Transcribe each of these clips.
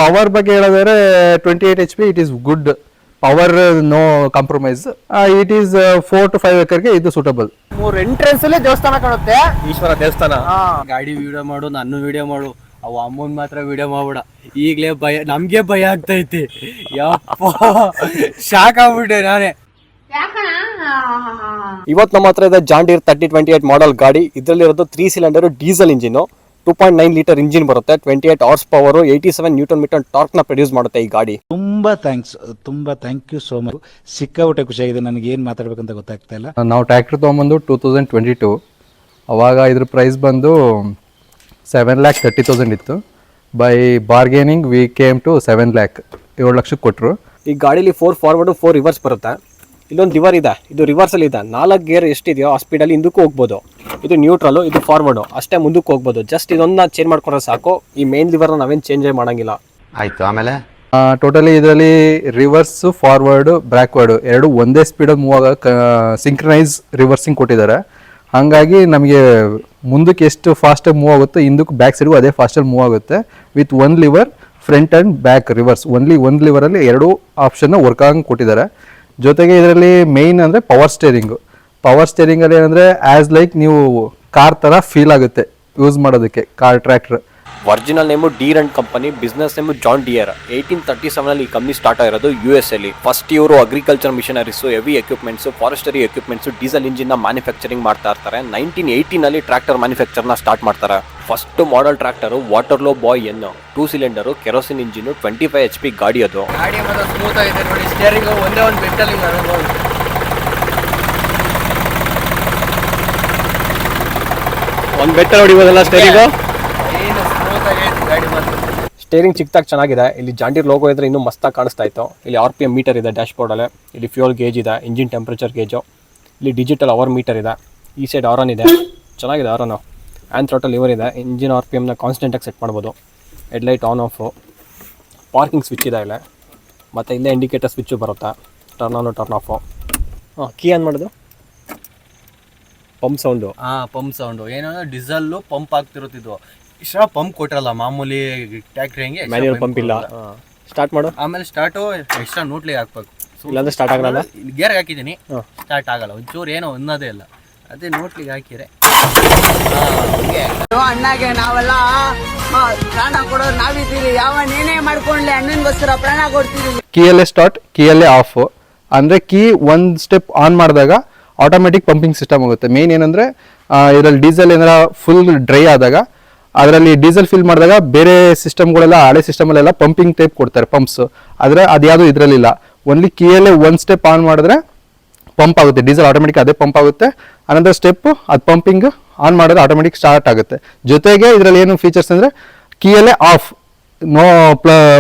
Power ಬಗ್ಗೆ ಹೇಳೋದಾದ್ರೆ 28 HP it is good power, no compromise. It is 4 to 5 acre ಇದು suitable. 3 entrance ಅಲ್ಲೇ ದೇವಸ್ಥಾನ ಕಾಣುತ್ತೆ, ಈಶ್ವರ ದೇವಸ್ಥಾನ. ಗಾಡಿ ವಿಡಿಯೋ ಮಾಡು, ನನ್ನ ವಿಡಿಯೋ ಮಾಡು, ಅವ ಅಮ್ಮನ್ ಮಾತ್ರ ವಿಡಿಯೋ ಮಾಡ್ಬೇಡ. ಈಗಲೇ ಭಯ, ನಮ್ಗೆ ಭಯ ಆಗ್ತೈತಿ. ಯಪ್ಪ ಶಾಕ್ ಆಗ್ಬಿಟ್ಟೆ ನಾನೇ. ಇವತ್ತು ನಮ್ಮ ಹತ್ರ ಇದೆ ಜಾನ್ ಡೀರ್ 3028 ಮಾಡೆಲ್ ಗಾಡಿ. ಇದರಲ್ಲಿರೋದು 3 cylinder diesel engine, 2.9 litre engine ಬರುತ್ತೆ, 28 horsepower, 87 newton metre torque ನ ಪ್ರೊಡ್ಯೂಸ್ ಮಾಡುತ್ತೆ ಈ ಗಾಡಿ. ತುಂಬಾ ಥ್ಯಾಂಕ್ ಯು ಸೋ ಮಚ್. ಸಿಕ್ಕಾಪಟ್ಟೆ ಖುಷಿಯಾಗಿದೆ, ನನಗೆ ಏನ್ ಮಾತಾಡ್ಬೇಕಂತ ಗೊತ್ತಾಗ್ತಾ ಇಲ್ಲ. ನಾವು ಟ್ರ್ಯಾಕ್ಟರ್ ತೊಗೊಂಬಂದು 2022, ಅವಾಗ ಇದ್ರ ಪ್ರೈಸ್ ಬಂದು 7,30,000 ಇತ್ತು. By bargaining we came to 7 lakh, 7 ಲಕ್ಷಕ್ಕೆ ಕೊಟ್ಟರು. ಈ ಗಾಡಿಲಿ 4 ಫಾರ್ವರ್ಡ್ 4 ರಿವರ್ಸ್ ಬರುತ್ತೆ. ಇಲ್ಲೊಂದು ಲಿವರ್ ಇದೆ, ಇದು ರಿವರ್ಸ್ ಅಲ್ಲಿ ಇದೆ. 4 ಗೇರ್ ಎಷ್ಟಿದೆಯೋ ಆ ಸ್ಪೀಡಲ್ಲಿ ಹಿಂದಕ್ಕೂ ಹೋಗ್ಬೋದು. ಇದು ನ್ಯೂಟ್ರಲ್, ಇದು ಫಾರ್ವರ್ಡ್, ಅಷ್ಟೇ ಮುಂದಕ್ಕೆ ಹೋಗ್ಬೋದು. ಜಸ್ಟ್ ಇದೊಂದು ಚೇಂಜ್ ಮಾಡ್ಕೊಂಡ್ರೆ ಸಾಕು. ಈ ಮೇನ್ ಲಿವರ್ನ ನಾವೇನು ಚೇಂಜ್ ಮಾಡಂಗಿಲ್ಲ. ಆಯ್ತು, ಆಮೇಲೆ ಟೋಟಲಿ ಇದರಲ್ಲಿ ರಿವರ್ಸ್, ಫಾರ್ವರ್ಡ್, ಬ್ಯಾಕ್ವರ್ಡ್ ಎರಡು ಒಂದೇ ಸ್ಪೀಡಲ್ಲಿ ಮೂವ್ ಆಗ ಸಿಂಕ್ರನೈಸ್ ರಿವರ್ಸಿಂಗ್ ಕೊಟ್ಟಿದ್ದಾರೆ. ಹಾಗಾಗಿ ನಮಗೆ ಮುಂದಕ್ಕೆ ಎಷ್ಟು ಫಾಸ್ಟಾಗಿ ಮೂವ್ ಆಗುತ್ತೆ, ಹಿಂದಕ್ಕೆ ಬ್ಯಾಕ್ ಸೈಡ್ಗೂ ಅದೇ ಫಾಸ್ಟಾಗಿ ಮೂವ್ ಆಗುತ್ತೆ. With 1 lever front and back reverse, only 1 ಲಿವರಲ್ಲಿ 2 ಆಪ್ಷನ್ನ ವರ್ಕ್ ಆಗಂಗೆ ಕೊಟ್ಟಿದ್ದಾರೆ. ಜೊತೆಗೆ ಇದರಲ್ಲಿ ಮೇಯ್ನ್ ಅಂದರೆ ಪವರ್ ಸ್ಟೇರಿಂಗಲ್ಲಿ ಏನಂದರೆ ಆ್ಯಸ್ ಲೈಕ್ ನೀವು ಕಾರ್ ಥರ ಫೀಲ್ ಆಗುತ್ತೆ ಯೂಸ್ ಮಾಡೋದಕ್ಕೆ. Car tractor original name Deere and company, business name John Deere. 1837 ಅಲ್ಲಿ ಈ ಕಂಪ್ನಿ ಸ್ಟಾರ್ಟ್ ಆಗಿರೋದು US ಅಲ್ಲಿ. ಫಸ್ಟ್ ಇವರು agriculture machineries, heavy equipments, forestry equipments, diesel engine ನ ಮ್ಯಾನುಫ್ಯಾಕ್ಚರಿಂಗ್ ಮಾಡ್ತಾ ಇರ್ತಾರೆ. 1918 ಅಲ್ಲಿ ಟ್ರ್ಯಾಕ್ಟರ್ ಮ್ಯಾನುಫ್ಯಾಕ್ಚರ್ನ ಸ್ಟಾರ್ಟ್ ಮಾಡ್ತಾರೆ. First model tractor Waterloo boy N, 2 cylinder kerosene engine, 25 HP ಗಾಡಿ. ಅದು ಗಾಡಿ ಮಾತ್ರ ಸ್ಮೂತ್ ಆಗಿದೆ ನೋಡಿ. ಸ್ಟೇರಿಂಗ್ ಒಂದೇ ಒಂದು ಬೆಟ್ಟಲ್ಲಿ ಒಂದು ಬೆಟ್ಟ ಹೊಡಿಬೋದಲ್ಲ ಸ್ಟೇರಿಂಗು. ಏನು ಸ್ಮೂತ್ ಆಗೈತಿ ಗಾಡಿ ಮಾತ್ರ. ಸ್ಟೇರಿಂಗ್ ಚಿಕ್ಕದಾಗಿ ಚೆನ್ನಾಗಿದೆ. ಇಲ್ಲಿ ಜಾಂಡೀರ್ ಲೋಗೋ ಇದ್ರೆ ಇನ್ನೂ ಮಸ್ತಾಗಿ ಕಾಣಿಸ್ತಾ ಇತ್ತು. ಇಲ್ಲಿ RPM ಮೀಟರ್ ಇದೆ ಡ್ಯಾಶ್ ಬೋರ್ಡಲ್ಲಿ. ಇಲ್ಲಿ ಫ್ಯೂಯಲ್ ಗೇಜ್ ಇದೆ, ಇಂಜಿನ್ ಟೆಂಪ್ರೇಚರ್ ಗೇಜು. ಇಲ್ಲಿ ಡಿಜಿಟಲ್ ಅವರ್ ಮೀಟರ್ ಇದೆ. ಈ ಸೈಡ್ ಆರನ್ ಇದೆ, ಚೆನ್ನಾಗಿದೆ ಆರನು. ಆ್ಯಂಡ್ ಥ್ರಾಟಲ್ ಲಿವರ್ ಇದೆ. ಇಂಜಿನ್ RPMನ ಕಾನ್ಸ್ಟೆಂಟಾಗಿ ಸೆಟ್ ಮಾಡ್ಬೋದು. Headlight on off, parking switch ಇದೆ ಇಲ್ಲಿ. ಮತ್ತು ಇಲ್ಲೇ ಇಂಡಿಕೇಟರ್ ಸ್ವಿಚ್ಚು ಬರುತ್ತೆ, turn on turn off. Key on ಮಾಡೋದು, ಪಂಪ್ ಸೌಂಡು. ಪಂಪ್ ಸೌಂಡು ಏನಂದ್ರೆ ಡೀಸೆಲ್ಲು ಪಂಪ್ ಆಗ್ತಿರುತ್ತಿದ್ದು. ಇಷ್ಟ ಪಂಪ್ ಕೊಟ್ಟಿರಲ್ಲ ಮಾಮೂಲಿ ಟ್ಯಾಕ್ಟ್ರಿ ಹಂಗೆ, ಮ್ಯಾನ್ಯುವಲ್ ಪಂಪ್ ಇಲ್ಲ. ಸ್ಟಾರ್ಟ್ ಮಾಡು. ಆಮೇಲೆ ಸ್ಟಾರ್ಟು ಎಕ್ಸ್ಟ್ರಾ ನೋಟ್ಲಿಗೆ ಹಾಕ್ಬೇಕು. ಇಲ್ಲಾಂದ್ರೆ ಸ್ಟಾರ್ಟ್ ಆಗಲ್ಲ. ಗೇರ್ಗೆ ಹಾಕಿದ್ದೀನಿ, ಸ್ಟಾರ್ಟ್ ಆಗಲ್ಲ. ಒಂಚೂರು ಏನೋ ಅನ್ನೋದೇ ಇಲ್ಲ. ಅದೇ ನೋಟ್ಲಿಗೆ ಹಾಕಿರೆ ಅಣ್ಣಗೆ ನಾವೆಲ್ಲ ಪ್ರಾಣ ಕೊಡೋರು ನಾವಿದ್ದೀವಿ. ಯಾವ ನೇನೇ ಮಾಡ್ಕೊಂಡ್ಲೆ ಅಣ್ಣನಿಗೋಸ್ಕರ ಪ್ರಾಣ ಕೊಡ್ತೀವಿ. ಕೀಯಲ್ಲೇ ಸ್ಟಾರ್ಟ್, ಕೀಯಲ್ಲೇ ಆಫ್. ಅಂದರೆ ಕೀ ಒಂದು ಸ್ಟೆಪ್ ಆನ್ ಮಾಡಿದಾಗ ಆಟೋಮೆಟಿಕ್ ಪಂಪಿಂಗ್ ಸಿಸ್ಟಮ್ ಆಗುತ್ತೆ. ಮೇನ್ ಏನಂದರೆ ಇದರಲ್ಲಿ ಡೀಸೆಲ್ ಏನಾರ ಫುಲ್ ಡ್ರೈ ಆದಾಗ ಅದರಲ್ಲಿ ಡೀಸೆಲ್ ಫಿಲ್ ಮಾಡಿದಾಗ ಬೇರೆ ಸಿಸ್ಟಮ್ಗಳೆಲ್ಲ, ಹಳೆ ಸಿಸ್ಟಮಲ್ಲೆಲ್ಲ ಪಂಪಿಂಗ್ ಟೈಪ್ ಕೊಡ್ತಾರೆ ಪಂಪ್ಸ್. ಆದರೆ ಅದು ಯಾವುದು ಇದರಲ್ಲಿಲ್ಲ. ಓನ್ಲಿ ಕೀಯಲ್ಲೇ ಒಂದು ಸ್ಟೆಪ್ ಆನ್ ಮಾಡಿದ್ರೆ ಪಂಪ್ ಆಗುತ್ತೆ, ಡೀಸೆಲ್ ಆಟೋಮೆಟಿಕ್ ಅದೇ ಪಂಪ್ ಆಗುತ್ತೆ. ಅನಂತರ ಸ್ಟೆಪ್ ಅದು ಪಂಪಿಂಗ್ ಆನ್ ಮಾಡಿದ್ರೆ ಆಟೋಮೆಟಿಕ್ ಸ್ಟಾರ್ಟ್ ಆಗುತ್ತೆ. ಜೊತೆಗೆ ಇದರಲ್ಲಿ ಏನು ಫೀಚರ್ಸ್ ಅಂದರೆ ಕೀಯಲ್ಲೇ ಆಫ್, ನೋ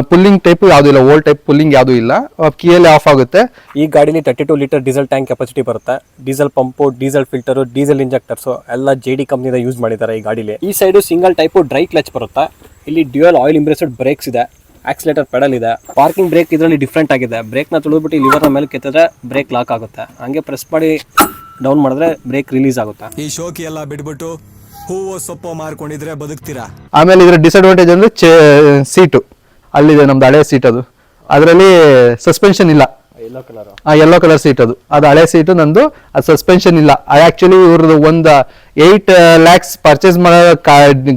ಪುಲ್ಲಿಂಗ್ ಟೈಪ್ ಯಾವುದೂ ಇಲ್ಲ, ಓಲ್ಡ್ ಟೈಪ್ ಪುಲ್ಲಿಂಗ್ ಯಾವುದೂ ಇಲ್ಲ, ಕೀಯಲ್ಲೇ ಆಫ್ ಆಗುತ್ತೆ. ಈ ಗಾಡಿಲಿ 32 ಲೀಟರ್ ಡೀಸೆಲ್ ಟ್ಯಾಂಕ್ ಕೆಪಾಸಿಟಿ ಬರುತ್ತೆ. Diesel pump, diesel filter, diesel injectors ಎಲ್ಲ JD ಕಂಪ್ನಿದ ಯೂಸ್ ಮಾಡಿದ್ದಾರೆ ಈ ಗಾಡಿಲಿ. ಈ side single type dry clutch ಬರುತ್ತೆ. ಇಲ್ಲಿ ಡ್ಯೂಯಲ್ ಆಯಿಲ್ ಇಂಪ್ರೆಸ್ಡ್ ಬ್ರೇಕ್ಸ್ ಇದೆ, ಆಕ್ಸಿಲೇಟರ್ ಪೆಡಲ್ ಇದೆ. ಪಾರ್ಕಿಂಗ್ ಬ್ರೇಕ್ ಇದರಲ್ಲಿ ಡಿಫ್ರೆಂಟ್ ಆಗಿದೆ. ಬ್ರೇಕ್ನ ತುಳಿದ್ಬಿಟ್ಟು ಲಿವರ್ನ ಮೇಲೆ ಕೆತ್ತಿದ್ರೆ ಬ್ರೇಕ್ ಲಾಕ್ ಆಗುತ್ತೆ. ಹಂಗೆ ಪ್ರೆಸ್ ಮಾಡಿ ಡೌನ್ ಮಾಡಿದ್ರೆ ಬ್ರೇಕ್ ರಿಲೀಸ್ ಆಗುತ್ತೆ. ಈ ಶೋಕಿ ಎಲ್ಲ ಬಿಟ್ಬಿಟ್ಟು ಹೂವು ಸೊಪ್ಪು ಮಾರ್ಕೊಂಡಿದ್ರೆ ಬದುಕ್ತೀರಾ. ಆಮೇಲೆ ಇದರ ಡಿಸ್ಅಡ್ವಾಂಟೇಜ್ ಅಂದರೆ ಸೀಟು ಅಲ್ಲಿದೆ, ನಮ್ದು ಹಳೆ ಸೀಟ್. ಅದು ಅದರಲ್ಲಿ ಸಸ್ಪೆನ್ಷನ್ ಇಲ್ಲ. ಯೆಲ್ಲೋ ಕಲರ್ ಸೀಟ್ ಅದು ಹಳೆ ಸೀಟು ನಂದು. ಅದು ಸಸ್ಪೆನ್ಷನ್ ಇಲ್ಲ. ಆ್ಯಕ್ಚುಲಿ ಇವ್ರದ್ದು ಒಂದು 8 lakhs ಪರ್ಚೇಸ್ ಮಾಡೋ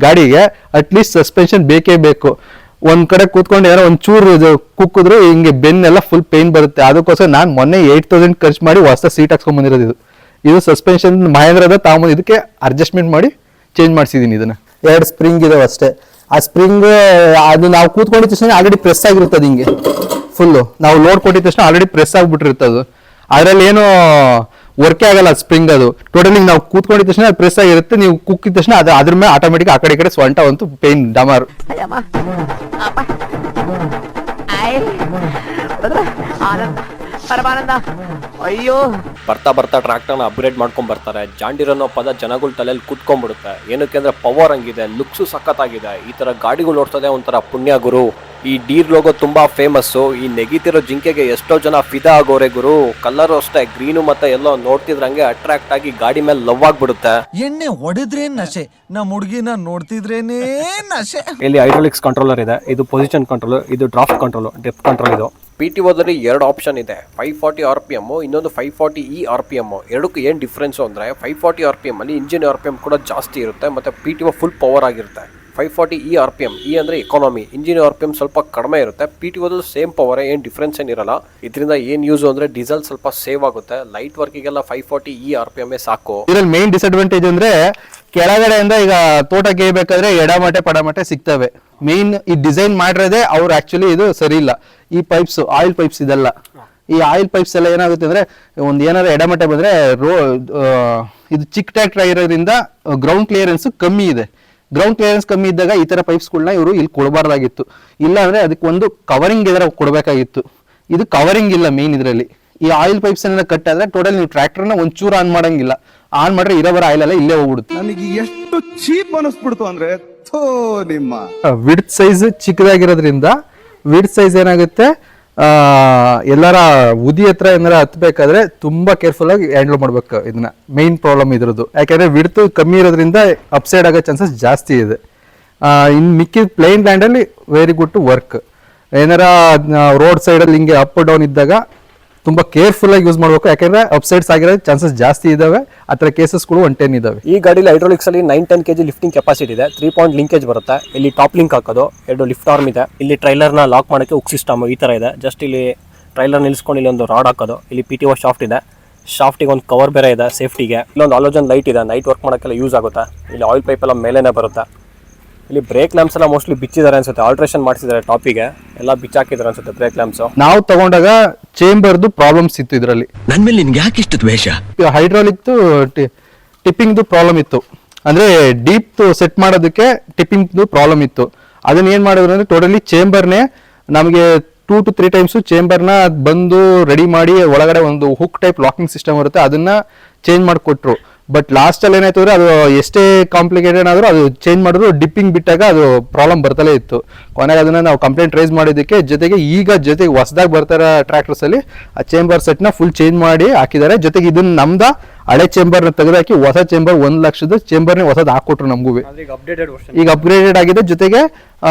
ಗಾಡಿಗೆ ಅಟ್ಲೀಸ್ಟ್ ಸಸ್ಪೆನ್ಷನ್ ಬೇಕೇ ಬೇಕು. ಒಂದ್ ಕಡೆ ಕೂತ್ಕೊಂಡು ಏನೋ ಒಂಚೂರು ಕುಕ್ಕಿದ್ರು ಹಿಂಗೆ ಬೆನ್ನೆಲ್ಲ ಫುಲ್ ಪೇನ್ ಬರುತ್ತೆ. ಅದಕ್ಕೋಸ್ಕರ ನಾನು ಮೊನ್ನೆ 8,000 ಖರ್ಚು ಮಾಡಿ ಹೊಸ ಸೀಟ್ ಹಾಕ್ಸ್ಕೊಂಡ್ ಬಂದಿರೋದು. ಇದು ಸಸ್ಪೆನ್ಷನ್ ಮಹೇಂದ್ರದ ತಾಂಬಂದು ಇದಕ್ಕೆ ಅಡ್ಜಸ್ಟ್ಮೆಂಟ್ ಮಾಡಿ ಚೇಂಜ್ ಮಾಡಿಸಿದೀನಿ. ಇದನ್ನ 2 ಸ್ಪ್ರಿಂಗ್ ಇದಾವೆ ಅಷ್ಟೇ. ಆ ಸ್ಪ್ರಿಂಗ್ ಅದು ನಾವು ಕೂತ್ಕೊಂಡಿದ ತಕ್ಷಣ ಆಲ್ರೆಡಿ ಪ್ರೆಸ್ ಆಗಿರ್ತದೆ. ಹಿಂಗೆ ಫುಲ್ಲು ನಾವು ಲೋಡ್ ಕೊಟ್ಟಿದ ತಕ್ಷಣ ಆಲ್ರೆಡಿ ಪ್ರೆಸ್ ಆಗಿಬಿಟ್ಟಿರ್ತದೆ. ಅದರಲ್ಲಿ ಏನು ವರ್ಕೇ ಆಗಲ್ಲ ಸ್ಪ್ರಿಂಗ್. ಅದು ಟೋಟಲಿ ನಾವು ಕೂತ್ಕೊಂಡಿದ ತಕ್ಷಣ ಅದು ಪ್ರೆಸ್ ಆಗಿರುತ್ತೆ. ನೀವು ಕುಕ್ಕಿದ ತಕ್ಷಣ ಅದು ಅದ್ರ ಮೇಲೆ ಆಟೋಮೆಟಿಕ್ ಆ ಕಡೆ ಸೊಂಟ ಒಂದು ಪೇನ್ ಡಮಾರ್. ಪರಮಾನಂದ. ಅಯ್ಯೋ ಬರ್ತಾ ಬರ್ತಾ ಟ್ರ್ಯಾಕ್ಟರ್ನ ಅಪ್ಗ್ರೇಡ್ ಮಾಡ್ಕೊಂಡ್ ಬರ್ತಾರೆ. ಜಾಂಡೀರ್ ಅನ್ನೋ ಪದ ಜನಗಳ ತಲೆಯಲ್ಲಿ ಕುತ್ಕೊಂಡ್ಬಿಡುತ್ತೆ. ಏನಕ್ಕೆ ಅಂದ್ರೆ ಪವರ್ ಹಂಗಿದೆ, ಲುಕ್ಸು ಸಖತ್ತಾಗಿದೆ. ಈ ತರ ಗಾಡಿಗಳು ಓಡ್ತದೆ ಒಂಥರ ಪುಣ್ಯ ಗುರು. ಈ ಡೀರ್ ಲೋಗೋ ತುಂಬಾ ಫೇಮಸ್ಸು. ಈ ನೆಗಿತಿರೋ ಜಿಂಕೆಗೆ ಎಷ್ಟೋ ಜನ ಫಿದಾ ಆಗೋರೆ ಗುರು. ಕಲರ್ ಅಷ್ಟೇ ಗ್ರೀನು ಮತ್ತೆ ಎಲ್ಲೋ ನೋಡ್ತಿದ್ರಂಗೆ ಅಟ್ರಾಕ್ಟ್ ಆಗಿ ಗಾಡಿ ಮೇಲೆ ಲವ್ ಆಗ್ಬಿಡುತ್ತೆ. ಎಣ್ಣೆ ಹೊಡೆದ್ರೆ ನಶೆ, ನಮ್ಮ ಹುಡುಗಿನ ನೋಡ್ತಿದ್ರೇನೇ ನಶೆ. ಇಲ್ಲಿ ಹೈಡ್ರಾಲಿಕ್ಸ್ ಕಂಟ್ರೋಲರ್ ಇದೆ, ಇದು ಪೊಸಿಷನ್ ಕಂಟ್ರೋಲ್, ಇದು ಡ್ರಾಫ್ಟ್ ಕಂಟ್ರೋಲ್, ಡೆಪ್ತ್ ಕಂಟ್ರೋಲ್. ಇದು PTOದಲ್ಲಿ 2 ಆಪ್ಷನ್ ಇದೆ, 540 RPM, ಇನ್ನೊಂದು 540E RPM. ಎರಡಕ್ಕೂ ಏನು ಡಿಫ್ರೆನ್ಸು ಅಂದರೆ 540 RPM ಅಲ್ಲಿ ಇಂಜಿನ್ RPM ಕೂಡ ಜಾಸ್ತಿ ಇರುತ್ತೆ ಮತ್ತು PTO ಫುಲ್ ಪವರ್ ಆಗಿರುತ್ತೆ. 540E RPM, ಇ ಅಂದರೆ ಎಕಾನಮಿ, ಇಂಜಿನ್ RPM ಸ್ವಲ್ಪ ಕಡಿಮೆ ಇರುತ್ತೆ. PTOದಲ್ಲಿ ಸೇಮ್ ಪವರ್, ಏನು ಡಿಫ್ರೆನ್ಸ್ ಏನಿರಲ್ಲ. ಇದರಿಂದ ಏನು ಯೂಸು ಅಂದರೆ ಡೀಸೆಲ್ ಸ್ವಲ್ಪ ಸೇವ್ ಆಗುತ್ತೆ. ಲೈಟ್ ವರ್ಕಿಗೆಲ್ಲ 540E RPM ಸಾಕು. ಇದರಲ್ಲಿ ಮೇನ್ ಡಿಸಡ್ವಾಂಟೇಜ್ ಅಂದ್ರೆ ಕೆಳಗಡೆಯಿಂದ ಈಗ ತೋಟ ಕೇಯಬೇಕಾದ್ರೆ ಎಡಮಟೆ ಪಡಮಟೆ ಸಿಗ್ತವೆ. ಮೇನ್ ಈ ಡಿಸೈನ್ ಮಾಡಿರೋದೇ ಅವ್ರು ಆಕ್ಚುಲಿ ಇದು ಸರಿ ಇಲ್ಲ. ಈ ಪೈಪ್ಸ್, ಆಯಿಲ್ ಪೈಪ್ಸ್ ಇದೆಲ್ಲ, ಈ ಆಯಿಲ್ ಪೈಪ್ಸ್ ಎಲ್ಲ ಏನಾಗುತ್ತೆ ಅಂದ್ರೆ ಒಂದು ಏನಾದ್ರು ಎಡಮಟೆ ಬಂದ್ರೆ ಇದು ಚಿಕ್ಕ ಟ್ರ್ಯಾಕ್ಟರ್ ಆಗಿರೋದ್ರಿಂದ ಗ್ರೌಂಡ್ ಕ್ಲಿಯರೆನ್ಸ್ ಕಮ್ಮಿ ಇದೆ. ಗ್ರೌಂಡ್ ಕ್ಲಿಯರೆನ್ಸ್ ಕಮ್ಮಿ ಇದ್ದಾಗ ಈ ತರ ಪೈಪ್ಸ್ಗಳನ್ನ ಇವರು ಇಲ್ಲಿ ಕೊಡಬಾರ್ದಾಗಿತ್ತು. ಇಲ್ಲ ಅಂದ್ರೆ ಅದಕ್ಕೆ ಒಂದು ಕವರಿಂಗ್ ಇದರ ಕೊಡಬೇಕಾಗಿತ್ತು. ಇದು ಕವರಿಂಗ್ ಇಲ್ಲ ಮೇನ್ ಇದರಲ್ಲಿ. ಈ ಆಯಿಲ್ ಪೈಪ್ಸ್ ಎಲ್ಲ ಕಟ್ ಆದ್ರೆ ಟೋಟಲ್ ನೀವು ಟ್ರ್ಯಾಕ್ಟರ್ನ ಒಂಚೂರು ಆನ್ ಮಾಡಂಗಿಲ್ಲ. ಆನ್ ಮಾಡ್ರೆ ಇರೋಬರ ಆಯಿಲ್ ಎಲ್ಲ ಇಲ್ಲೇ ಹೋಗ್ಬಿಡುತ್ತೆ. ನನಗೆ ಎಷ್ಟು ಚೀಪ್ ಅನಿಸ್ಬಿಡ್ತು ಅಂದ್ರೆ ನಿಮ್ಮ ವಿಡ್ತ್ ಸೈಜ್ ಚಿಕ್ಕದಾಗಿರೋದ್ರಿಂದ ವಿಡ್ತ್ ಸೈಜ್ ಏನಾಗುತ್ತೆ, ಎಲ್ಲರ ಉದಿ ಹತ್ರ ಏನಾರ ಹತ್ಬೇಕಾದ್ರೆ ತುಂಬಾ ಕೇರ್ಫುಲ್ ಆಗಿ ಹ್ಯಾಂಡಲ್ ಮಾಡ್ಬೇಕು. ಇದನ್ನ ಮೇನ್ ಪ್ರಾಬ್ಲಮ್ ಇದ್ರದ್ದು. ಯಾಕಂದ್ರೆ ವಿಡ್ತ್ ಕಮ್ಮಿ ಇರೋದ್ರಿಂದ ಅಪ್ಸೈಡ್ ಆಗೋ ಚಾನ್ಸಸ್ ಜಾಸ್ತಿ ಇದೆ. ಇನ್ ಮಿಕ್ಕಿದ ಪ್ಲೇನ್ ಲ್ಯಾಂಡ್ ಅಲ್ಲಿ ವೆರಿ ಗುಡ್ ಟು ವರ್ಕ್. ಏನಾರ ರೋಡ್ ಸೈಡ್ ಅಲ್ಲಿ ಹಿಂಗೆ ಅಪ್ ಡೌನ್ ಇದ್ದಾಗ ತುಂಬಾ ಕೇರ್ಫುಲ್ ಆಗಿ ಯೂಸ್ ಮಾಡಬೇಕು. ಯಾಕಂದ್ರೆ ಅಪ್ಸೈಡ್ಸ್ ಆಗಿರೋ ಚಾನ್ಸಸ್ ಜಾಸ್ತಿ ಇದಾವೆ. ಆ ಥರ ಕೇಸಸ್ಗಳು 110 ಇದಾವೆ. ಈ ಗಾಡಿಲಿ ಹೈಡ್ರಾಲಿಕ್ಸ್ ಅಲ್ಲಿ 9-10 kg ಲಿಫ್ಟಿಂಗ್ ಕೆಪಾಸಿಟಿ ಇದೆ. 3 ಪಾಯಿಂಟ್ ಲಿಂಕೇಜ್ ಬರುತ್ತೆ. ಇಲ್ಲಿ ಟಾಪ್ ಲಿಂಕ್ ಹಾಕೋದು, 2 ಲಿಫ್ಟ್ ಆರ್ಮ್ ಇದೆ. ಇಲ್ಲಿ ಟ್ರೈಲರ್ನ ಲಾಕ್ ಮಾಡೋಕ್ಕೆ ಉಕ್ ಸಿಸ್ಟಮ್ ಈ ತರ ಇದೆ. ಜಸ್ಟ್ ಇಲ್ಲಿ ಟ್ರೈಲರ್ ನಿಲ್ಸ್ಕೊಂಡು ಇಲ್ಲಿ ಒಂದು ರಾಡ್ ಹಾಕೋದು. ಇಲ್ಲಿ PTO ಶಾಫ್ಟ್ ಇದೆ. ಶಾಫ್ಟಿಗೆ ಒಂದು ಕವರ್ ಬೇರೆ ಇದೆ ಸೇಫ್ಟಿಗೆ. ಇಲ್ಲೊಂದು ಹಾಲೋಜನ್ ಲೈಟ್ ಇದೆ, ನೈಟ್ ವರ್ಕ್ ಮಾಡೋಕ್ಕೆಲ್ಲ ಯೂಸ್ ಆಗುತ್ತೆ. ಇಲ್ಲಿ ಆಯಿಲ್ ಪೈಪ್ ಎಲ್ಲ ಮೇಲೇನೆ ಬರುತ್ತೆ. ಇಲ್ಲಿ ಬ್ರೇಕ್ ಲ್ಯಾಂಪ್ಸ್ ಎಲ್ಲ ಮೋಸ್ಟ್ಲಿ ಬಿಚ್ಚಿದ್ದಾರೆ ಅನ್ಸುತ್ತೆ, ಆಲ್ಟ್ರೇಷನ್ ಮಾಡಿಸಿದ್ದಾರೆ. ಟಾಪಿಗೆ ಎಲ್ಲ ಬಿಚ್ಚಾಕಿದ್ದಾರೆ ಅನ್ಸುತ್ತೆ ಬ್ರೇಕ್ ಲ್ಯಾಂಪ್ಸ್. ನಾವು ತಗೊಂಡಾಗ ಚೇಂಬರ್ದು ಪ್ರಾಬ್ಲಮ್ಸ್ ಇತ್ತು ಇದರಲ್ಲಿ. ನನ್ ಮೇಲೆ ನಿನ್ಗೆ ಯಾಕೆ ಇಷ್ಟು ದ್ವೇಷ? ಹೈಡ್ರಾಲಿಕ್ ಟಿಪ್ಪಿಂಗ್ದು ಪ್ರಾಬ್ಲಮ್ ಇತ್ತು. ಅಂದ್ರೆ ಡೀಪ್ ಸೆಟ್ ಮಾಡೋದಕ್ಕೆ ಟಿಪ್ಪಿಂಗ್ದು ಪ್ರಾಬ್ಲಮ್ ಇತ್ತು. ಅದನ್ನ ಏನ್ ಮಾಡಿದ್ರು ಅಂದ್ರೆ ಟೋಟಲಿ ಚೇಂಬರ್ನೇ ನಮಗೆ 2 to 3 ಟೈಮ್ಸ್ ಚೇಂಬರ್ನ ಬಂದು ರೆಡಿ ಮಾಡಿ ಒಳಗಡೆ ಒಂದು ಹುಕ್ ಟೈಪ್ ಲಾಕಿಂಗ್ ಸಿಸ್ಟಮ್ ಇರುತ್ತೆ, ಅದನ್ನ ಚೇಂಜ್ ಮಾಡಿಕೊಟ್ರು. ಬಟ್ ಲಾಸ್ಟ್ ಅಲ್ಲಿ ಏನಾಯ್ತು ಅಂದ್ರೆ ಅದು ಎಷ್ಟೇ ಕಾಂಪ್ಲಿಕೇಟೆಡ್ ಆದ್ರೂ ಅದು ಚೇಂಜ್ ಮಾಡಿದ್ರು ಡಿಪ್ಪಿಂಗ್ ಬಿಟ್ಟಾಗ ಅದು ಪ್ರಾಬ್ಲಮ್ ಬರ್ತಲೇ ಇತ್ತು. ಕೊನೆಗೆ ಅದನ್ನ ನಾವು ಕಂಪ್ಲೇಂಟ್ ರೈಸ್ ಮಾಡಿದ್ದಕ್ಕೆ ಜೊತೆಗೆ ಹೊಸದಾಗಿ ಬರ್ತಾರ ಟ್ರ್ಯಾಕ್ಟರ್ಸ್ ಅಲ್ಲಿ ಆ ಚೇಂಬರ್ ಸೆಟ್ ನ ಫುಲ್ ಚೇಂಜ್ ಮಾಡಿ ಹಾಕಿದ್ದಾರೆ. ಜೊತೆಗೆ ಇದನ್ನ ನಮ್ದ ಹಳೆ ಚೇಂಬರ್ ನ ತೆಗೆದಾಕಿ ಹೊಸ ಚೇಂಬರ್ 1 ಲಕ್ಷದ ಚೇಂಬರ್ನೇ ಹೊಸದ್ ಹಾಕೊಟ್ರು ನಮಗೂ. ಈಗ ಅಪ್ಗ್ರೇಡೆಡ್ ಆಗಿದೆ. ಜೊತೆಗೆ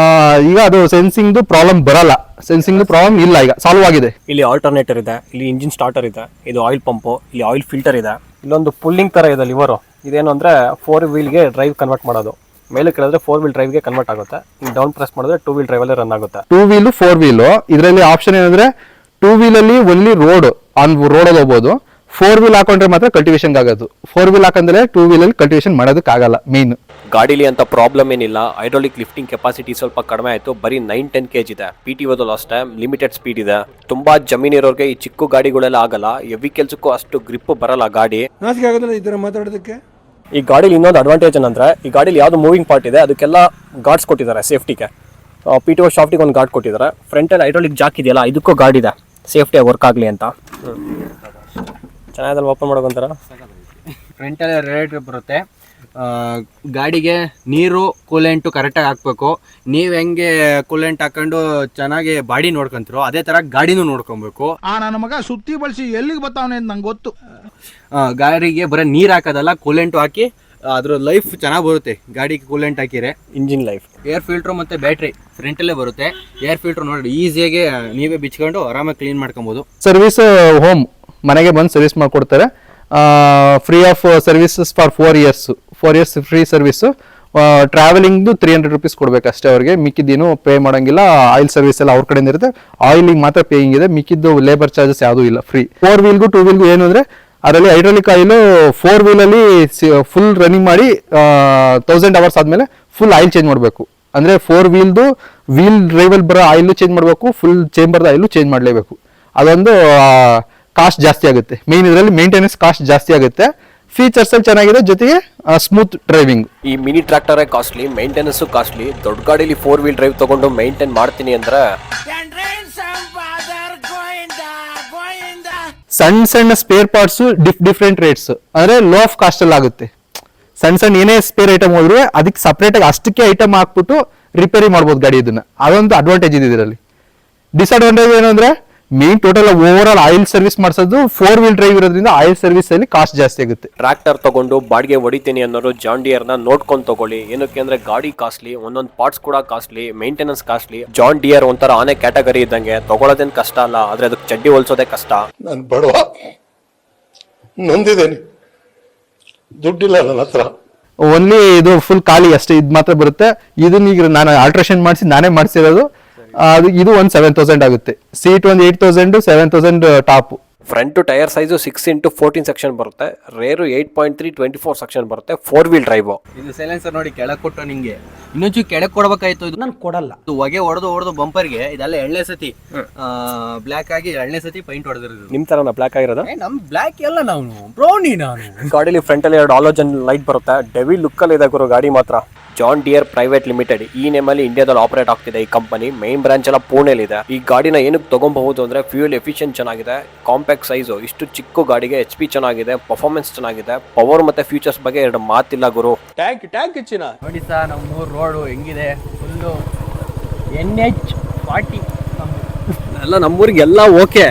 ಈಗ ಅದು ಸೆನ್ಸಿಂಗ್ ಪ್ರಾಬ್ಲಮ್ ಬರಲ್ಲ, ಸೆನ್ಸಿಂಗ್ ಪ್ರಾಬ್ಲಮ್ ಇಲ್ಲ, ಈಗ ಸಾಲ್ವ್ ಆಗಿದೆ. ಇಲ್ಲಿ ಆಲ್ಟರ್ನೇಟರ್ ಇದೆ, ಇಲ್ಲಿ ಇಂಜಿನ್ ಸ್ಟಾರ್ಟರ್ ಇದೆ, ಇದು ಆಯಿಲ್ ಪಂಪು, ಇಲ್ಲಿ ಆಯಿಲ್ ಫಿಲ್ಟರ್ ಇದೆ. ಇಲ್ಲೊಂದು ಪುಲ್ಲಿಂಗ್ ತರ ಇದೆ ಲಿವರು. ಇದೇನು ಅಂದ್ರೆ 4 ವೀಲ್ಗೆ ಡ್ರೈವ್ ಕನ್ವರ್ಟ್ ಮಾಡೋದು. ಮೇಲೆ ಕೆಳದ್ರೆ 4 ವೀಲ್ ಡ್ರೈವ್ಗೆ ಕನ್ವರ್ಟ್ ಆಗುತ್ತೆ. ಡೌನ್ ಪ್ರೆಸ್ ಮಾಡಿದ್ರೆ 2 ವೀಲ್ ಡ್ರೈವ್ ಅಲ್ಲಿ ರನ್ ಆಗುತ್ತೆ. 2 ವೀಲ್ 4 ವೀಲ್ ಇದರಲ್ಲಿ ಆಪ್ಷನ್ ಏನಂದ್ರೆ 2 ವೀಲ್ ಅಲ್ಲಿ ಒನ್ಲಿ ರೋಡ್ ಅಲ್ಲಿ ಹೋಗ್ಬೋದು. 4 ವೀಲ್ ಹಾಕೊಂಡ್ರೆ ಮಾತ್ರ ಕಲ್ಟಿವೇಶನ್ ಆಗೋದು. 4 ವೀಲ್ ಹಾಕಂದ್ರೆ 2 ವೀಲ್ ಅಲ್ಲಿ ಕಲ್ಟಿವೇಶನ್ ಮಾಡೋದಕ್ಕಾಗಲ್ಲ. ಮೇನ್ ಗಾಡಿಲಿ ಅಂತ ಪ್ರಾಬ್ಲಮ್ ಏನಿಲ್ಲ. ಹೈಡ್ರಾಲಿಕ್ ಲಿಫ್ಟಿಂಗ್ ಕೆಪಾಸಿಟಿ ಸ್ವಲ್ಪ ಕಡಿಮೆ ಆಯಿತು, ಬರೀ 9-10 kg ಇದೆ. PTOದು ಲಾಸ್ಟ್ ಟೈಮ್ ಲಿಮಿಟೆಡ್ ಸ್ಪೀಡ್ ಇದೆ. ತುಂಬಾ ಜಮೀನ್ ಇರೋರಿಗೆ ಈ ಚಿಕ್ಕ ಗಾಡಿಗಳೆಲ್ಲ ಆಗಲ್ಲ. ಹೆವಿ ಕೆಲ್ಸಕ್ಕೂ ಅಷ್ಟು ಗ್ರಿಪ್ ಬರಲ್ಲ ಗಾಡಿ. ಮಾತಾಡೋದಕ್ಕೆ ಈ ಗಾಡಿಲಿ ಇನ್ನೊಂದು ಅಡ್ವಾಂಟೇಜ್ ಏನಂದ್ರೆ ಈ ಗಾಡಿಲಿ ಯಾವ್ದು ಮೂವಿಂಗ್ ಪಾರ್ಟ್ ಇದೆ ಅದಕ್ಕೆಲ್ಲ ಗಾರ್ಡ್ಸ್ ಕೊಟ್ಟಿದ್ದಾರೆ ಸೇಫ್ಟಿಗೆ. PTO ಶಾಫ್ಟಿಗೆ ಒಂದು ಗಾರ್ಡ್ ಕೊಟ್ಟಿದ್ದಾರೆ. ಫ್ರಂಟಲ್ಲಿ ಹೈಡ್ರಾಲಿಕ್ ಜಾಕ್ ಇದೆಯಲ್ಲ, ಇದಕ್ಕೂ ಗಾರ್ಡ್ ಇದೆ ಸೇಫ್ಟಿಯಾಗಿ ವರ್ಕ್ ಆಗಲಿ ಅಂತ. ಚೆನ್ನಾಗಿ ಓಪನ್ ಮಾಡೋಕೊಂತಾರ. ಫ್ರಂಟಲ್ಲಿ ರೇಡಿಯೇಟರ್ ಬರುತ್ತೆ. ಗಾಡಿಗೆ ನೀರು ಕೂಲೆಂಟು ಕರೆಕ್ಟಾಗಿ ಹಾಕ್ಬೇಕು. ನೀವು ಹೆಂಗೆ ಕೂಲೆಂಟ್ ಹಾಕೊಂಡು ಚೆನ್ನಾಗಿ ಬಾಡಿ ನೋಡ್ಕೊಂತೀರೋ ಅದೇ ಥರ ಗಾಡಿನೂ ನೋಡ್ಕೊಬೇಕು. ನನ್ನ ಮಗ ಸುತ್ತಿ ಬಳಸಿ ಎಲ್ಲಿಗೆ ಬರ್ತಾವನೆ ಅಂತ ನಂಗೆ ಗೊತ್ತು. ಗಾಡಿಗೆ ಬರೀ ನೀರು ಹಾಕೋದಲ್ಲ, ಕೂಲೆಂಟು ಹಾಕಿ ಅದ್ರ ಲೈಫ್ ಚೆನ್ನಾಗಿ ಬರುತ್ತೆ. ಗಾಡಿಗೆ ಕೂಲೆಂಟ್ ಹಾಕಿದ್ರೆ ಇಂಜಿನ್ ಲೈಫ್. ಏರ್ ಫಿಲ್ಟ್ರು ಮತ್ತು ಬ್ಯಾಟ್ರಿ ಫ್ರಂಟಲ್ಲೇ ಬರುತ್ತೆ. ಏರ್ ಫಿಲ್ಟ್ರ್ ನೋಡಿ ಈಸಿಯಾಗಿ ನೀವೇ ಬಿಚ್ಕೊಂಡು ಆರಾಮಾಗಿ ಕ್ಲೀನ್ ಮಾಡ್ಕೊಬೋದು. ಸರ್ವಿಸ್ ಹೋಮ್ ಮನೆಗೆ ಬಂದು ಸರ್ವಿಸ್ ಮಾಡಿಕೊಡ್ತಾರೆ. Free of services for 4 years free service. ಟ್ರಾವೆಲಿಂಗ್ದು 300 rupees ಕೊಡ್ಬೇಕಷ್ಟೇ ಅವ್ರಿಗೆ. ಮಿಕ್ಕಿದ್ದೇನು ಪೇ ಮಾಡೋಂಗಿಲ್ಲ. ಆಯಿಲ್ ಸರ್ವಿಸ್ ಎಲ್ಲ ಅವ್ರ ಕಡೆಯಿಂದ ಇರುತ್ತೆ. ಆಯಿಲಿಗೆ ಮಾತ್ರ ಪೇಯಿಂಗ್ ಇದೆ, ಮಿಕ್ಕಿದ್ದು ಲೇಬರ್ ಚಾರ್ಜಸ್ ಯಾವುದೂ ಇಲ್ಲ, ಫ್ರೀ. 4 ವೀಲ್ಗೂ 2 ವೀಲ್ಗೂ ಏನು ಅಂದರೆ ಅದರಲ್ಲಿ ಹೈಡ್ರಾಲಿಕ್ ಆಯಿಲು 4 ವೀಲಲ್ಲಿ ಫುಲ್ ರನ್ನಿಂಗ್ ಮಾಡಿ 1000 hours ಆದಮೇಲೆ ಫುಲ್ ಆಯಿಲ್ ಚೇಂಜ್ ಮಾಡಬೇಕು. ಅಂದರೆ 4 ವೀಲ್ದು ವೀಲ್ ಡ್ರೈವಲ್ಲಿ ಬರೋ ಆಯಿಲು ಚೇಂಜ್ ಮಾಡಬೇಕು, ಫುಲ್ ಚೇಂಬರ್ದ ಆಯಿಲು ಚೇಂಜ್ ಮಾಡಲೇಬೇಕು. ಅದೊಂದು ಕಾಸ್ಟ್ ಜಾಸ್ತಿ ಆಗುತ್ತೆ. ಮೇನ್ ಇದರಲ್ಲಿ ಮೇಂಟೆನೆನ್ಸ್ ಕಾಸ್ಟ್ ಜಾಸ್ತಿ ಆಗುತ್ತೆ. ಫೀಚರ್ಸ್ ಅಲ್ಲಿ ಚೆನ್ನಾಗಿದೆ, ಜೊತೆಗೆ ಸ್ಮೂತ್ ಡ್ರೈವಿಂಗ್. ಈ ಮಿನಿ ಟ್ರ್ಯಾಕ್ಟರೇ ಕಾಸ್ಟ್ಲಿ, ಮೇಂಟೆನೆನ್ಸ್ ಕಾಸ್ಟ್ಲಿ. ದೊಡ್ಡ ಗಾಡಿಲಿ 4 ವೀಲ್ ಡ್ರೈವ್ ತಗೊಂಡು ಮೇಂಟೈನ್ ಮಾಡ್ತೀನಿ ಅಂದ್ರೆ ಸಣ್ಣ ಸ್ಪೇರ್ ಪಾರ್ಟ್ಸ್ ಡಿಫ್ರೆಂಟ್ ರೇಟ್ಸ್ ಅಂದ್ರೆ ಲೋ ಆಫ್ ಕಾಸ್ಟ್ ಅಲ್ಲಿ ಆಗುತ್ತೆ. ಸಣ್ಣ ಏನೇ ಸ್ಪೇರ್ ಐಟಮ್ ಹೋದ್ರೆ ಅದಕ್ಕೆ ಸಪ್ರೇಟ್ ಆಗಿ ಅಷ್ಟಕ್ಕೆ ಐಟಮ್ ಹಾಕ್ಬಿಟ್ಟು ರಿಪೇರಿ ಮಾಡ್ಬೋದು ಗಾಡಿ. ಇದನ್ನ ಅದೊಂದು ಅಡ್ವಾಂಟೇಜ್ ಇದೆ ಇದರಲ್ಲಿ. ಡಿಸ್ಅಡ್ವಾಂಟೇಜ್ ಏನು ಅಂದ್ರೆ main total over all oil service ಮಾಡಿಸೋದು 4-wheel ಡ್ರೈವ್ ಇರೋದ್ರಿಂದ ಆಯಿಲ್ ಸರ್ವಿಸ್ ಅಲ್ಲಿ ಕಾಸ್ಟ್ ಜಾಸ್ತಿ ಆಗುತ್ತೆ. ಟ್ರ್ಯಾಕ್ಟರ್ ತಗೊಂಡು ಬಾಡಿಗೆ ಹೊಡಿತೀನಿ ಅನ್ನೋರು ಜಾನ್ ಡಿಯರ್ನ ನೋಡ್ಕೊಂಡು ತಗೊಳ್ಳಿ. ಏನಕ್ಕೆ ಅಂದ್ರೆ ಗಾಡಿ ಕಾಸ್ಟ್ಲಿ, ಒಂದೊಂದು ಪಾರ್ಟ್ಸ್ ಕೂಡ costly, maintenance costly. John Deere ಒಂಥರ ಆನೆ ಕ್ಯಾಟಗರಿ ಇದ್ದಂಗೆ, ತಗೊಳ್ಳೋದೇನು ಕಷ್ಟ ಅಲ್ಲ, ಆದ್ರೆ ಅದಕ್ಕೆ ಚಡ್ಡಿ ಹೊಲ್ಸೋದೇ ಕಷ್ಟ. ನಾನು ಬಡವ, ನೊಂದಿದ್ದೇನೆ, ದುಡ್ಡಿಲ್ಲ ನನ್ನ ಹತ್ರ. ಓನ್ಲಿ ಇದು ಫುಲ್ ಖಾಲಿ ಅಷ್ಟೇ, ಇದು ಮಾತ್ರ ಬರುತ್ತೆ. ಇದನ್ನ ಈಗ ನಾನು ಆಲ್ಟ್ರೇಷನ್ ಮಾಡಿಸಿ ನಾನೇ ಮಾಡಿಸಿರೋದು. ಇದು ಒಂದು 7,000 ಆಗುತ್ತೆ. ಸೀಟ್ ಒಂದು 8,000, 7,000 top. Front tyre size 6x14 section ಬರುತ್ತೆ. ರೇರು 8.3 24 ಸೆಕ್ಷನ್ ಬರುತ್ತೆ. 4-wheel drive. ಇದು ಸೈಲೆನ್ಸರ್ ನೋಡಿ ಕೆಳಗೆ ಕೊಟ್ಟು ನಿಂಗೆ ಇನ್ನೊಂಚು ಕೆಳಗೆ ಕೊಡ್ಬೇಕಾಯ್ತು. ಇದು ನಾನು ಕೊಡಲ್ಲ. ಇದು ಹೊಗೆ ಹೊಡೆದು ಬಂಪರ್ಗೆ ಇದೆಲ್ಲ ಎಳ್ಳೆ ಸತಿ ಬ್ಲ್ಯಾಕ್ ಆಗಿ ಎಳ್ಳೆ ಸತಿ ಪೈಂಟ್ ಹೊಡೆದಿರೋದು. ನಿಮ್ ತರ ಬ್ಲಾಕ್ ಆಗಿರೋದು? ನಮ್ ಬ್ಲ್ಯಾಕ್ ಎಲ್ಲ ನಾವು ಬ್ರೌನಿ. ನಾನು ಗಾಡಿಲಿ ಫ್ರಂಟ್ ಅಲ್ಲಿ 2 ಹಾಲೋಜನ್ ಲೈಟ್ ಬರುತ್ತೆ. ಡೆವಿ ಲುಕ್ ಅಲ್ಲಿ ಇದೆ ಗುರು ಗಾಡಿ ಮಾತ್ರ. ಜಾನ್ ಡಿಯರ್ ಪ್ರೈವೇಟ್ ಲಿಮಿಟೆಡ್ ಈ ನೇಮ್ ಅಲ್ಲಿ ಇಂಡಿಯಾದಲ್ಲಿ ಆಪರೇಟ್ ಆಗ್ತಿದೆ ಈ ಕಂಪನಿ. ಮೈನ್ ಬ್ರಾಂಚ್ ಎಲ್ಲ ಪುಣೆಲಿದೆ. ಈ ಗಾಡಿನ ಏನಕ್ಕೆ ತಗೊಬಹುದು ಅಂದ್ರೆ ಫ್ಯೂಯಲ್ ಎಫಿಷಿಯಂಟ್ ಚೆನ್ನಾಗಿದೆ, ಕಾಂಪ್ಯಾಕ್ಟ್ ಸೈಜು, ಇಷ್ಟು ಚಿಕ್ಕ ಗಾಡಿಗೆ HP ಚೆನ್ನಾಗಿದೆ, ಪರ್ಫಾರ್ಮೆನ್ಸ್ ಚೆನ್ನಾಗಿದೆ, ಪವರ್ ಮತ್ತೆ ಫ್ಯೂಚರ್ಸ್ ಬಗ್ಗೆ 2 ಮಾತಿಲ್ಲ ಗುರು. ಟ್ಯಾಂಕ್ ಹೆಚ್ಚಿನ ನೋಡಿ ಸರ್. ನಮ್ಮ ರೋಡು ಹೆಂಗಿದೆ, ಫುಲ್ಲು NH40 ಎಲ್ಲ ನಮ್ಮೂರಿಗೆ ಎಲ್ಲ ಓಕೆ,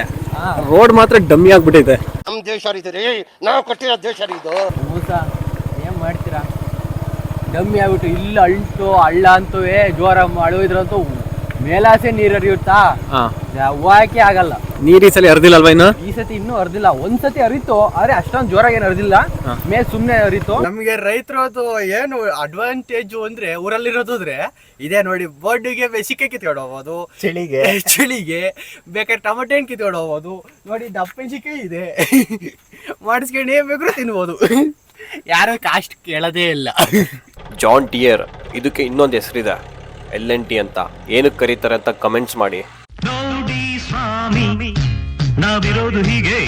ರೋಡ್ ಮಾತ್ರ ಡಮ್ಮಿ ಆಗ್ಬಿಟ್ಟಿದೆ. ನಮ್ಮ ದೇಶ ರೀ, ನಾವು ಕಟ್ಟಿರೋ ದೇಶ ಇದು. ಏನ್ ಮಾಡ್ತೀರಾ, ಡಮ್ಮಿ ಆಗ್ಬಿಟ್ಟು ಇಲ್ಲ ಅಳ್ಟು ಹಳ್ಳ ಅಂತೂ ಜೋರ ಅಳುವುದ್ರಂತೂ ಮೇಲಾಸೆ ನೀರು ಹರಿಯುತ್ತಾ, ಹೂವಾಕೆ ಆಗಲ್ಲ. ನೀರು ಈ ಸಲ ಹರಿದಿಲ್ಲ ಅಲ್ವಾ? ಇನ್ನು ಈ ಸತಿ ಇನ್ನೂ ಹರಿದಿಲ್ಲ. ಒಂದ್ಸತಿ ಹರಿತು, ಆದ್ರೆ ಅಷ್ಟೊಂದು ಜೋರಾಗಿ ಏನು ಹರಿದಿಲ್ಲ, ಸುಮ್ನೆ ಹರಿತು. ನಮ್ಗೆ ರೈತರದು ಏನು ಅಡ್ವಾಂಟೇಜ್ ಅಂದ್ರೆ ಊರಲ್ಲಿರೋದ್ರೆ ಇದೇ ನೋಡಿ. ಬೋರ್ಡಿಗೆ ಬೆಸಿಕೆ ಕಿತ್ಕೊಂಡು ಹೋಗ್ಬೋದು, ಚಳಿಗೆ ಬೇಕಾದ್ರೆ ಟೊಮೆಟೊ ಹಣ್ಣು ಕಿತ್ಕೊಂಡು ಹೋಗ್ಬೋದು. ನೋಡಿ ದಪ್ಪೆಸಿಕೆ ಇದೆ, ಮಾಡಿಸ್ಕೊಂಡು ಏನ್ ಬೇಕಾದ್ರೂ ತಿನ್ಬೋದು. ಯಾರೋ ಕಾಸ್ಟ್ ಕೇಳೋದೇ ಇಲ್ಲ. ಜಾನ್ ಡಿಯರ್ ಇದಕ್ಕೆ ಇನ್ನೊಂದು ಹೆಸರಿದೆ, LNT ಅಂತ. ಏನಕ್ಕೆ ಕರೀತಾರೆ ಅಂತ ಕಮೆಂಟ್ಸ್ ಮಾಡಿ. ನೋಡಿ ಸ್ವಾಮಿ, ನಾವಿರೋದು ಹೀಗೆ